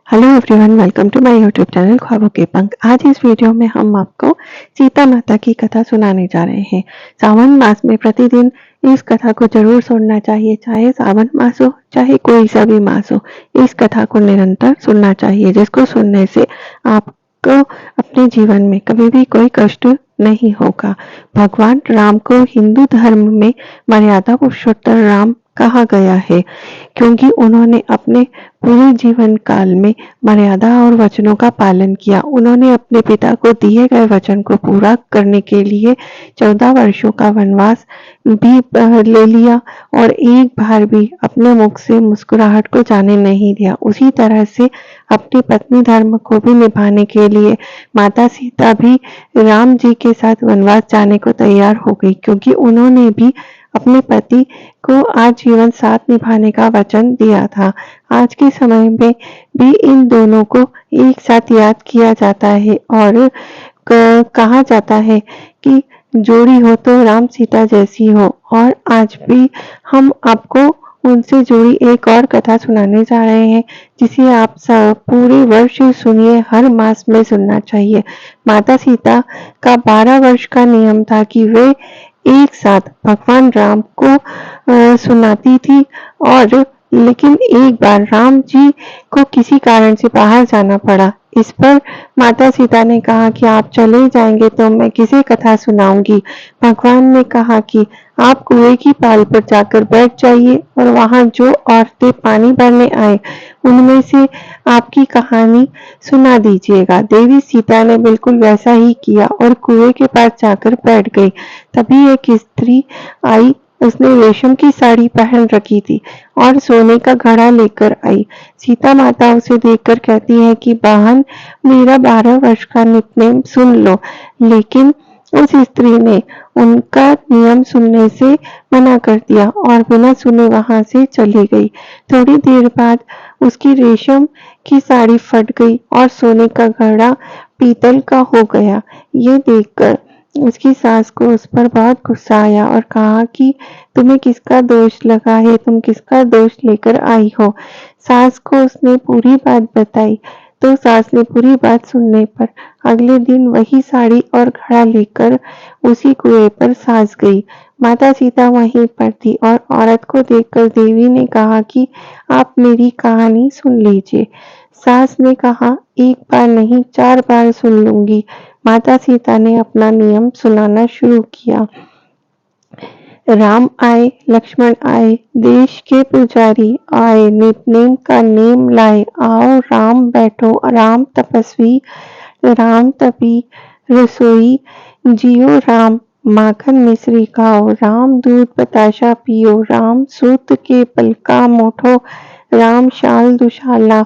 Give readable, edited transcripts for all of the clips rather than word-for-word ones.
Hello everyone, welcome to my YouTube channel ख्वाबों के पंख। आज इस वीडियो में हम आपको सीता माता की कथा सुनाने जा रहे हैं। सावन मास में प्रतिदिन इस कथा को जरूर सुनना चाहिए, चाहे सावन मास हो चाहे कोई सा भी मास हो। इस कथा को निरंतर सुनना चाहिए, जिसको सुनने से आपको अपने जीवन में कभी भी कोई कष्ट नहीं होगा। भगवान राम को हिंदू धर्म में मर्यादा पुरुषोत्तम राम कहा गया है, क्योंकि उन्होंने अपने पूरे जीवन काल में मर्यादा और वचनों का पालन किया। उन्होंने अपने पिता को दिए गए वचन को पूरा करने के लिए 14 वर्षों का वनवास भी ले लिया और एक बार भी अपने मुख से मुस्कुराहट को जाने नहीं दिया। उसी तरह से अपनी पत्नी धर्म को भी निभाने के लिए माता सीता भी राम जी के साथ वनवास जाने को तैयार हो गई, क्योंकि उन्होंने भी अपने पति को आजीवन साथ निभाने का वचन दिया था। आज के समय में भी इन दोनों को एक साथ याद किया जाता है और कहा जाता है कि जोड़ी हो तो राम सीता जैसी हो। और आज भी हम आपको उनसे जुड़ी एक और कथा सुनाने जा रहे हैं, जिसे आप सब पूरे वर्ष सुनिए, हर मास में सुनना चाहिए। माता सीता का 12 वर्ष का नियम था कि वे एक साथ भगवान राम को सुनाती थी, और लेकिन एक बार राम जी को किसी कारण से बाहर जाना पड़ा। इस पर माता सीता ने कहा कि आप चले जाएंगे तो मैं किसे कथा सुनाऊंगी। भगवान ने कहा कि आप कुएं की पाल पर जाकर बैठ जाइए और वहां जो औरतें पानी भरने आए उनमें से आपकी कहानी सुना दीजिएगा। देवी सीता ने बिल्कुल वैसा ही किया और कुएं के पास जाकर बैठ गई। तभी एक स्त्री आई। उसने रेशम की साड़ी पहन रखी थी और सोने का घड़ा लेकर आई। सीता माता उसे देखकर कहती है कि बहन, मेरा 12 वर्ष का नितनेम सुन लो। लेकिन उस स्त्री ने उनका नियम सुनने से मना कर दिया और बिना सुने वहां से चली गई। थोड़ी देर बाद उसकी रेशम की साड़ी फट गई और सोने का घड़ा पीतल का हो गया। ये देखकर उसकी सास को उस पर बहुत गुस्सा आया और कहा कि तुम्हें किसका दोष लगा है, तुम किसका दोष लेकर आई हो। सास को उसने पूरी बात बताई, तो सास ने पूरी बात सुनने पर अगले दिन वही साड़ी और घड़ा लेकर उसी कुएं पर सास गई। माता सीता वहीं पर थी और औरत को देखकर देवी ने कहा कि आप मेरी कहानी सुन लीजिए। सास ने कहा, एक बार नहीं 4 बार सुन लूंगी। माता सीता ने अपना नियम सुनाना शुरू किया। राम आए, लक्ष्मण आए, देश के पुजारी आए, नितनेम का नेम लाए। आओ राम बैठो, राम तपस्वी, राम तपी रसोई, जियो राम, माखन मिश्री खाओ, राम दूध बताशा पियो, राम सूत के पलका मोठो, राम शाल दुशाला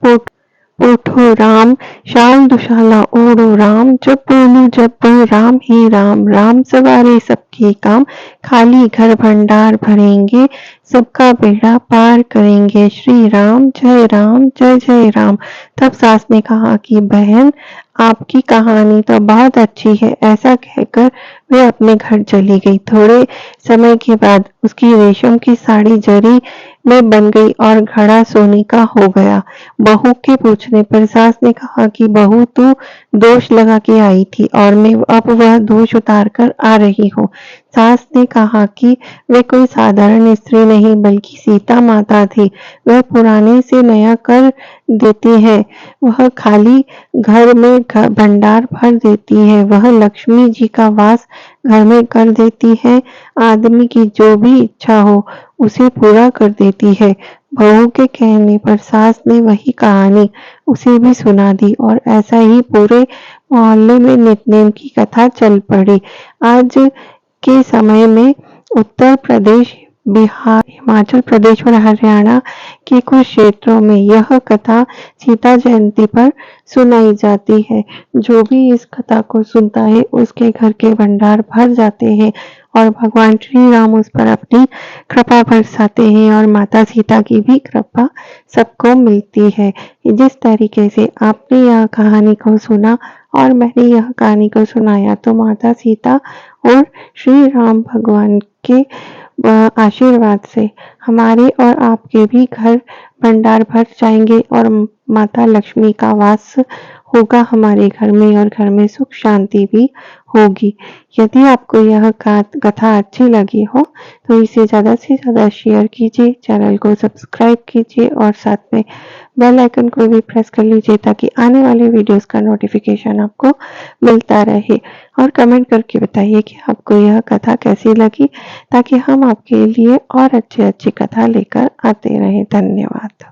पोठो, राम शाल दुशाला ओढ़ो, राम जब बोलूं जब बोल राम ही राम, राम सवारे सबके काम, खाली घर भंडार भरेंगे, सबका बेड़ा पार करेंगे, श्री राम जय जय जय राम। तब सास ने कहा कि बहन, आपकी कहानी तो बहुत अच्छी है। ऐसा कहकर वे अपने घर चली गई। थोड़े समय के बाद उसकी रेशम की साड़ी जरी में बन गई और घड़ा सोने का हो गया। बहू के पूछने पर सास ने कहा कि बहू, तू दोष लगा के आई थी और मैं अब वह दोष उतार कर आ रही हूँ। सास ने कहा कि वे कोई साधारण स्त्री नहीं बल्कि सीता माता थी। वह पुराने से नया कर देती है, वह खाली घर में भंडार भर देती है, वह लक्ष्मी जी का वास घर में कर देती है, आदमी की जो भी इच्छा हो उसे पूरा कर देती है। बहू के कहने पर सास ने वही कहानी उसे भी सुना दी और ऐसा ही पूरे मोहल्ले में नितनेम की कथा चल पड़ी। आज के समय में उत्तर प्रदेश, बिहार, हिमाचल प्रदेश और हरियाणा के कुछ क्षेत्रों में यह कथा सीता जयंती पर सुनाई जाती है। जो भी इस कथा को सुनता है उसके घर के भंडार भर जाते हैं और भगवान श्री राम उस पर अपनी कृपा बरसाते हैं और माता सीता की भी कृपा सबको मिलती है। जिस तरीके से आपने यह कहानी को सुना और मैंने यह कहानी को सुनाया तो माता सीता और श्री राम भगवान के आशीर्वाद से हमारे और आपके भी घर भंडार भर जाएंगे और माता लक्ष्मी का वास होगा हमारे घर में और घर में सुख शांति भी होगी। यदि आपको यह कथा अच्छी लगी हो तो इसे ज़्यादा से ज़्यादा शेयर कीजिए, चैनल को सब्सक्राइब कीजिए और साथ में बेल आइकन को भी प्रेस कर लीजिए ताकि आने वाले वीडियोस का नोटिफिकेशन आपको मिलता रहे। और कमेंट करके बताइए कि आपको यह कथा कैसी लगी ताकि हम आपके लिए और अच्छी कथा लेकर आते रहें। धन्यवाद।